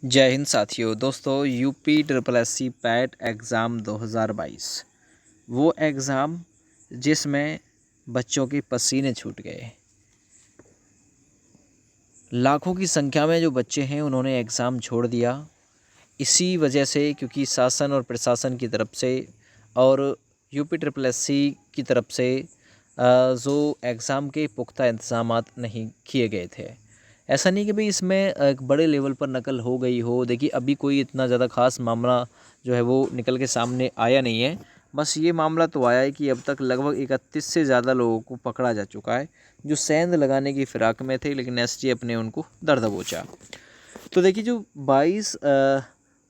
जय हिंद साथियों। दोस्तों, UP triple S C PET exam 2022 वो एग्ज़ाम जिसमें बच्चों के पसीने छूट गए। लाखों की संख्या में जो बच्चे हैं उन्होंने एग्ज़ाम छोड़ दिया इसी वजह से, क्योंकि शासन और प्रशासन की तरफ से और यूपी ट्रिपल एस सी की तरफ से जो एग्ज़ाम के पुख्ता इंतज़ामात नहीं किए गए थे। ऐसा नहीं कि भाई इसमें एक बड़े लेवल पर नकल हो गई हो। देखिए, अभी कोई इतना ज़्यादा ख़ास मामला जो है वो निकल के सामने आया नहीं है। बस ये मामला तो आया है कि अब तक लगभग 31 से ज़्यादा लोगों को पकड़ा जा चुका है जो सेंध लगाने की फ़िराक में थे, लेकिन एसटीएफ ने उनको दर दबोचा। तो देखिए, जो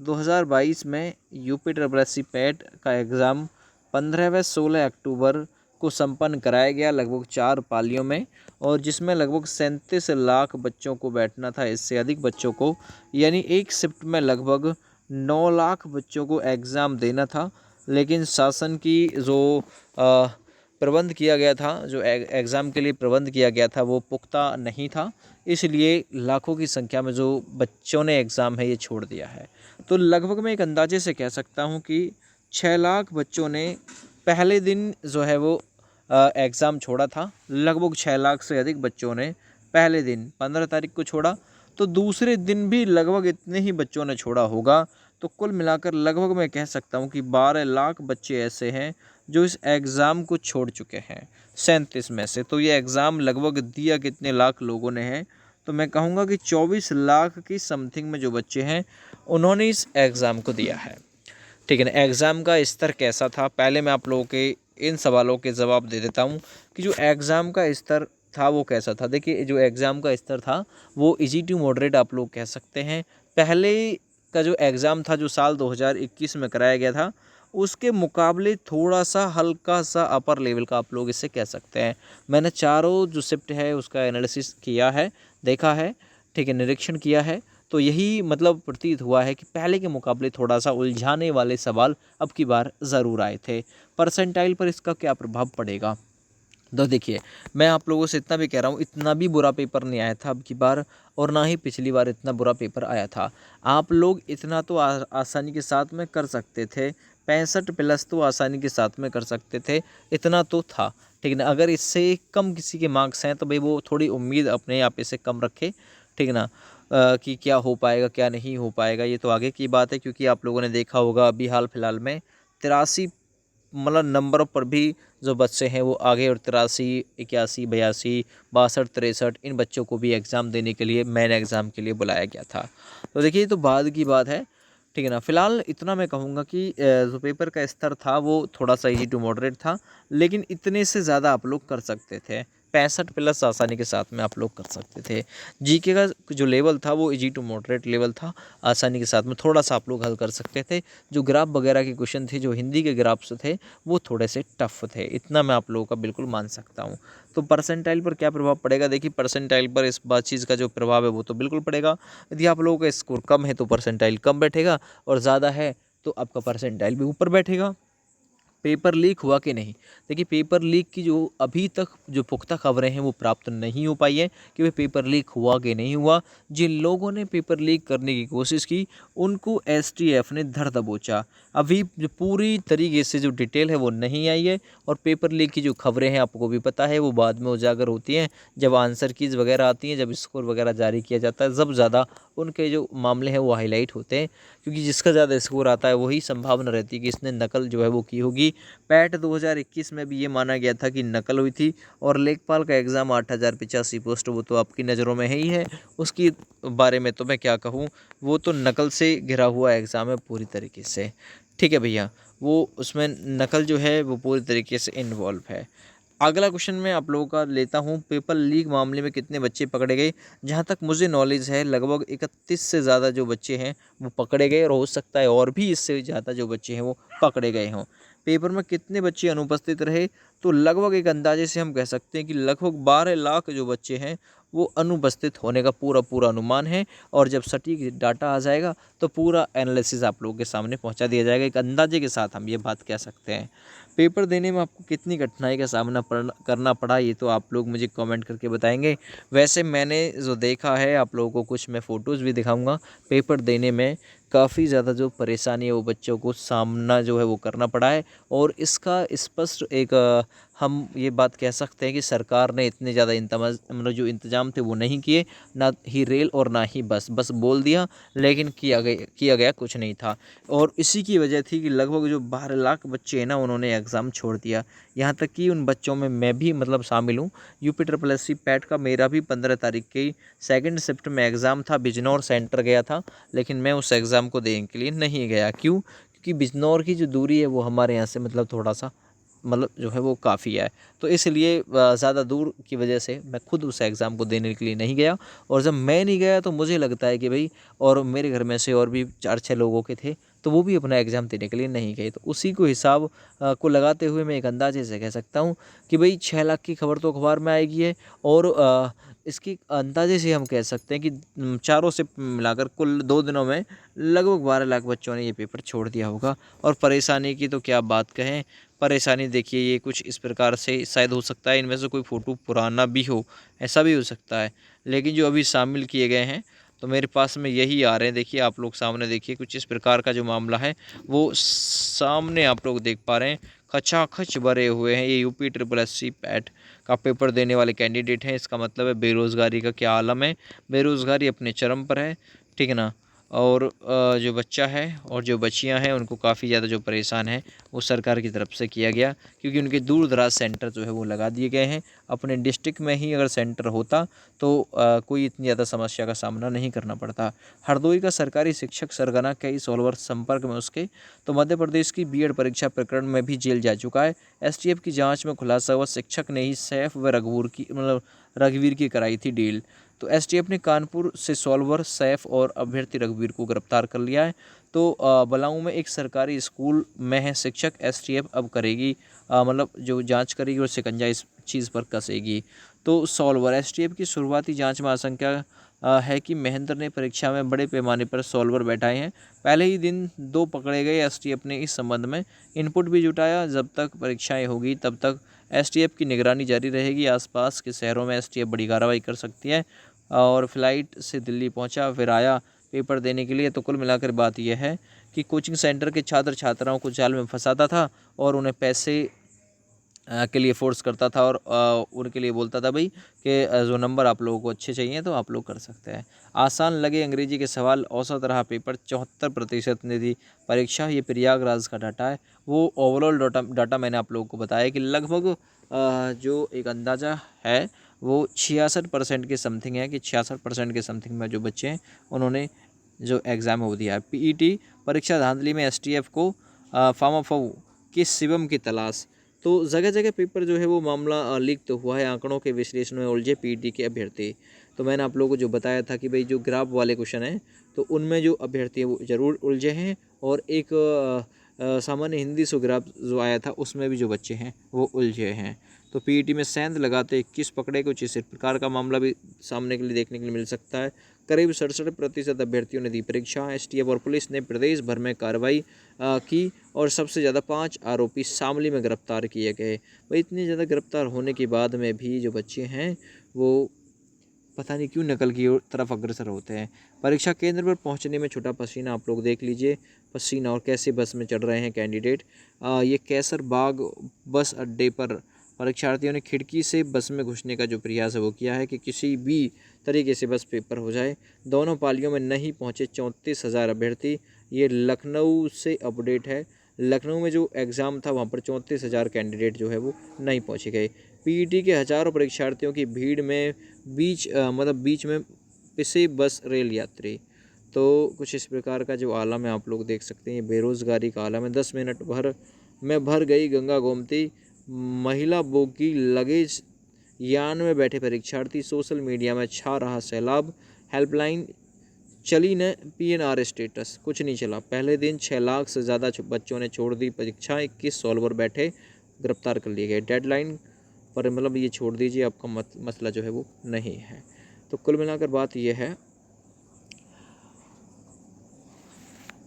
2022 में UP triple S C PET का एग्ज़ाम 15 व 16 अक्टूबर को संपन्न कराया गया लगभग 4 पालियों में, और जिसमें लगभग 37 लाख बच्चों को बैठना था, इससे अधिक बच्चों को, यानी एक शिफ्ट में लगभग 9 लाख बच्चों को एग्ज़ाम देना था। लेकिन शासन की जो प्रबंध किया गया था, जो एग्ज़ाम के लिए प्रबंध किया गया था, वो पुख्ता नहीं था, इसलिए लाखों की संख्या में जो बच्चों ने एग्ज़ाम है ये छोड़ दिया है। तो लगभग मैं एक अंदाजे से कह सकता हूँ कि 6 लाख बच्चों ने पहले दिन जो है वो एग्ज़ाम छोड़ा था। लगभग 6 लाख से अधिक बच्चों ने पहले दिन 15 तारीख को छोड़ा, तो दूसरे दिन भी लगभग इतने ही बच्चों ने छोड़ा होगा। तो कुल मिलाकर लगभग मैं कह सकता हूँ कि 12 लाख बच्चे ऐसे हैं जो इस एग्ज़ाम को छोड़ चुके हैं 37 में से। तो ये एग्ज़ाम लगभग दिया कितने लाख लोगों ने है, तो मैं कहूँगा कि 24 लाख की समथिंग में जो बच्चे हैं उन्होंने इस एग्ज़ाम को दिया है। ठीक है ना। एग्ज़ाम का स्तर कैसा था, पहले मैं आप लोगों के इन सवालों के जवाब दे देता हूँ कि जो एग्ज़ाम का स्तर था वो कैसा था। देखिए, जो एग्ज़ाम का स्तर था वो इजी टू मॉडरेट आप लोग कह सकते हैं। पहले का जो एग्ज़ाम था जो साल 2021 में कराया गया था, उसके मुकाबले थोड़ा सा हल्का सा अपर लेवल का आप लोग इसे कह सकते हैं। मैंने चारों जो शिफ्ट है उसका एनालिसिस किया है, देखा है, ठीक है, निरीक्षण किया है। तो यही मतलब प्रतीत हुआ है कि पहले के मुकाबले थोड़ा सा उलझाने वाले सवाल अब की बार ज़रूर आए थे। परसेंटाइल पर इसका क्या प्रभाव पड़ेगा? तो देखिए, मैं आप लोगों से इतना भी कह रहा हूँ, इतना भी बुरा पेपर नहीं आया था अब की बार, और ना ही पिछली बार इतना बुरा पेपर आया था। आप लोग इतना तो आसानी के साथ में कर सकते थे, 65 प्लस तो आसानी के साथ में कर सकते थे, इतना तो था। ठीक है ना। अगर इससे कम किसी के मार्क्स हैं तो भाई वो थोड़ी उम्मीद अपने आप इसे कम रखे, ठीक है ना। कि क्या हो पाएगा क्या नहीं हो पाएगा ये तो आगे की बात है, क्योंकि आप लोगों ने देखा होगा अभी हाल फिलहाल में 83 मतलब नंबरों पर भी जो बच्चे हैं वो आगे, और 83, 81, 82, 62, 63 इन बच्चों को भी एग्ज़ाम देने के लिए मेन एग्ज़ाम के लिए बुलाया गया था। तो देखिए, ये तो बाद की बात है, ठीक है ना। फ़िलहाल इतना मैं कहूँगा कि जो पेपर का स्तर था वो थोड़ा सा इजी टू मॉडरेट था, लेकिन इतने से ज़्यादा आप लोग कर सकते थे। 65 प्लस आसानी के साथ में आप लोग कर सकते थे। जीके का जो लेवल था वो इजी टू मॉडरेट लेवल था, आसानी के साथ में थोड़ा सा आप लोग हल कर सकते थे। जो ग्राफ वगैरह के क्वेश्चन थे, जो हिंदी के ग्राफ्स थे, वो थोड़े से टफ थे, इतना मैं आप लोगों का बिल्कुल मान सकता हूँ। तो परसेंटाइल पर क्या प्रभाव पड़ेगा? देखिए, परसेंटाइल पर इस बात चीज़ का जो प्रभाव है वो तो बिल्कुल पड़ेगा। यदि आप लोगों का स्कोर कम है तो परसेंटाइल कम बैठेगा, और ज़्यादा है तो आपका परसेंटाइल भी ऊपर बैठेगा। पेपर लीक हुआ कि नहीं? देखिए, पेपर लीक की जो अभी तक जो पुख्ता खबरें हैं वो प्राप्त नहीं हो पाई है कि वह पेपर लीक हुआ कि नहीं हुआ। जिन लोगों ने पेपर लीक करने की कोशिश की उनको एसटीएफ ने धर दबोचा। अभी जो पूरी तरीके से जो डिटेल है वो नहीं आई है, और पेपर लीक की जो खबरें हैं आपको भी पता है वो बाद में उजागर होती हैं जब आंसर कीज वगैरह आती हैं, जब स्कोर वगैरह जारी किया जाता है, जब ज़्यादा उनके जो मामले हैं वो हाईलाइट होते हैं, क्योंकि जिसका ज़्यादा स्कोर आता है वही संभावना रहती है कि इसने नकल जो है वो की होगी। पैट 2021 में भी ये माना गया था कि नकल हुई थी, और लेखपाल का एग्ज़ाम 8085 पोस्ट वो तो आपकी नज़रों में ही है, उसकी बारे में तो मैं क्या कहूँ, वो तो नकल से घिरा हुआ एग्ज़ाम है पूरी तरीके से। ठीक है भैया, वो उसमें नकल जो है वो पूरी तरीके से इन्वॉल्व है। अगला क्वेश्चन मैं आप लोगों का लेता हूँ, पेपर लीक मामले में कितने बच्चे पकड़े गए? जहाँ तक मुझे नॉलेज है लगभग 31 से ज़्यादा जो बच्चे हैं वो पकड़े गए, और हो सकता है और भी इससे ज़्यादा जो बच्चे हैं वो पकड़े गए हों। पेपर में कितने बच्चे अनुपस्थित रहे? तो लगभग एक अंदाजे से हम कह सकते हैं कि लगभग 12 लाख जो बच्चे हैं वो अनुपस्थित होने का पूरा पूरा अनुमान है, और जब सटीक डाटा आ जाएगा तो पूरा एनालिसिस आप लोगों के सामने पहुंचा दिया जाएगा। एक अंदाजे के साथ हम ये बात कह सकते हैं। पेपर देने में आपको कितनी कठिनाई का सामना करना पड़ा, ये तो आप लोग मुझे कमेंट करके बताएंगे। वैसे मैंने जो देखा है, आप लोगों को कुछ मैं फ़ोटोज़ भी दिखाऊंगा। पेपर देने में काफ़ी ज़्यादा जो परेशानी है वो बच्चों को सामना जो है वो करना पड़ा है। और इसका स्पष्ट एक हम ये बात कह सकते हैं कि सरकार ने इतने ज़्यादा मतलब जो इंतज़ाम थे वो नहीं किए, ना ही रेल और ना ही बस बोल दिया, लेकिन किया गया कुछ नहीं था। और इसी की वजह थी कि लगभग जो 12 लाख बच्चे हैं ना, उन्होंने एग्ज़ाम छोड़ दिया। यहाँ तक कि उन बच्चों में मैं भी मतलब शामिल हूँ। UPSSC पैट का मेरा भी 15 तारीख की 2 शिफ्ट में एग्ज़ाम था, बिजनौर सेंटर गया था, लेकिन मैं उस एग्ज़ाम को देने के लिए नहीं गया। क्यों? क्योंकि बिजनौर की जो दूरी है वो हमारे यहाँ से मतलब थोड़ा सा मतलब जो है वो काफ़ी है, तो इसलिए ज़्यादा दूर की वजह से मैं खुद उस एग्ज़ाम को देने के लिए नहीं गया। और जब मैं नहीं गया तो मुझे लगता है कि भाई, और मेरे घर में से और भी 4-6 लोगों के थे, तो वो भी अपना एग्ज़ाम देने के लिए नहीं गए। तो उसी को हिसाब को लगाते हुए मैं एक अंदाजे से कह सकता हूँ कि भाई 6 लाख की खबर तो अखबार में आएगी है। और इसकी अंदाजे से हम कह सकते हैं कि चारों से मिलाकर कुल 2 दिनों में लगभग 12 लाख बच्चों ने ये पेपर छोड़ दिया होगा। और परेशानी की तो क्या बात कहें। परेशानी देखिए, ये कुछ इस प्रकार से शायद हो सकता है इनमें से कोई फ़ोटो पुराना भी हो, ऐसा भी हो सकता है। लेकिन जो अभी शामिल किए गए हैं, तो मेरे पास में यही आ रहे हैं। देखिए, आप लोग सामने देखिए, कुछ इस प्रकार का जो मामला है वो सामने आप लोग देख पा रहे हैं। खचाखच भरे हुए हैं। ये UPSSC पैट का पेपर देने वाले कैंडिडेट हैं। इसका मतलब है बेरोज़गारी का क्या आलम है। बेरोज़गारी अपने चरम पर है, ठीक है ना। और जो बच्चा है और जो बच्चियां हैं, उनको काफ़ी ज़्यादा जो परेशान है वो सरकार की तरफ से किया गया, क्योंकि उनके दूर दराज सेंटर जो है वो लगा दिए गए हैं। अपने डिस्ट्रिक्ट में ही अगर सेंटर होता तो कोई इतनी ज़्यादा समस्या का सामना नहीं करना पड़ता। हरदोई का सरकारी शिक्षक सरगना कई सॉल्वर संपर्क में उसके, तो मध्य प्रदेश की बीएड परीक्षा प्रकरण में भी जेल जा चुका है। STF की जांच में खुलासा हुआ, शिक्षक ने ही सैफ व रघुवीर की कराई थी डील। तो STF ने कानपुर से सॉल्वर सैफ और अभ्यर्थी रघुवीर को गिरफ्तार कर लिया है। तो बलाऊ में एक सरकारी स्कूल में है शिक्षक। STF अब करेगी मतलब जो जांच करेगी और शिकंजा इस चीज़ पर कसेगी। तो सॉल्वर STF की शुरुआती जांच में आशंका है कि महेंद्र ने परीक्षा में बड़े पैमाने पर सॉल्वर बैठाए हैं। पहले ही दिन 2 पकड़े गए। STF ने इस संबंध में इनपुट भी जुटाया। जब तक परीक्षाएं होगी तब तक STF की निगरानी जारी रहेगी। आसपास के शहरों में STF बड़ी कार्रवाई कर सकती है। और फ्लाइट से दिल्ली पहुंचा, फिर आया पेपर देने के लिए। तो कुल मिलाकर बात यह है कि कोचिंग सेंटर के छात्र छात्राओं को जाल में फंसाता था और उन्हें पैसे के लिए फ़ोर्स करता था। और उनके लिए बोलता था भाई कि जो नंबर आप लोगों को अच्छे चाहिए तो आप लोग कर सकते हैं। आसान लगे अंग्रेजी के सवाल, औसत रहा पेपर। 74% ने दी परीक्षा। ये प्रयागराज का डाटा है। वो ओवरऑल डाटा मैंने आप लोगों को बताया कि लगभग जो एक अंदाज़ा है वो 66% के समथिंग है, कि 66% के समथिंग में जो बच्चे हैं उन्होंने जो एग्ज़ाम है वो दिया है। PET परीक्षा धांधली में STF को फामाफऊ की शिवम की तलाश। तो जगह जगह पेपर जो है वो मामला लीक तो हुआ है। आंकड़ों के विश्लेषण में उलझे PET के अभ्यर्थी। तो मैंने आप लोगों को जो बताया था कि भाई जो ग्राफ वाले क्वेश्चन हैं, तो उनमें जो अभ्यर्थी हैं वो ज़रूर उलझे हैं। और एक सामान्य हिंदी से ग्राफ जो आया था उसमें भी जो बच्चे हैं वो उलझे हैं। तो PET में सेंध लगाते 21 पकड़े। कुछ इस प्रकार का मामला भी सामने के लिए देखने के लिए मिल सकता है। करीब 67% अभ्यर्थियों ने दी परीक्षा। STF और पुलिस ने प्रदेश भर में कार्रवाई की और सबसे ज़्यादा 5 आरोपी शामली में गिरफ्तार किए गए। भाई इतने ज़्यादा गिरफ्तार होने के बाद में भी जो बच्चे हैं वो पता नहीं क्यों नकल की तरफ अग्रसर होते हैं। परीक्षा केंद्र पर पहुंचने में छूटा पसीना, आप लोग देख लीजिए पसीना, और कैसे बस में चढ़ रहे हैं कैंडिडेट। ये कैसर बाग बस अड्डे पर परीक्षार्थियों ने खिड़की से बस में घुसने का जो प्रयास है वो किया है कि किसी भी तरीके से बस पेपर हो जाए। दोनों पालियों में नहीं पहुंचे 34,000 अभ्यर्थी। ये लखनऊ से अपडेट है। लखनऊ में जो एग्ज़ाम था वहाँ पर 34,000 कैंडिडेट जो है वो नहीं पहुँचे गए। PET के हज़ारों परीक्षार्थियों की भीड़ में बीच में पिसे बस रेल यात्री। तो कुछ इस प्रकार का जो आलम है आप लोग देख सकते हैं। बेरोज़गारी का आलम है। 10 मिनट भर गई गंगा गोमती। महिला बोगी लगेज यान में बैठे परीक्षार्थी। सोशल मीडिया में छा रहा सैलाब। हेल्पलाइन चली न PNR स्टेटस, कुछ नहीं चला। पहले दिन 6 लाख से ज़्यादा बच्चों ने छोड़ दी परीक्षा। 21 सॉल्वर बैठे, गिरफ्तार कर लिए गए। डेडलाइन पर मतलब ये छोड़ दीजिए, आपका मसला जो है वो नहीं है। तो कुल मिलाकर बात ये है,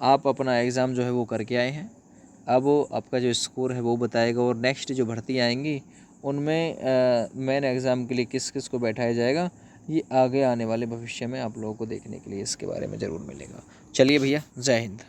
आप अपना एग्ज़ाम जो है वो करके आए हैं। अब वो आपका जो स्कोर है वो बताएगा, और नेक्स्ट जो भर्ती आएंगी उनमें मेन एग्ज़ाम के लिए किस किस को बैठाया जाएगा, ये आगे आने वाले भविष्य में आप लोगों को देखने के लिए इसके बारे में ज़रूर मिलेगा। चलिए भैया, जय हिंद।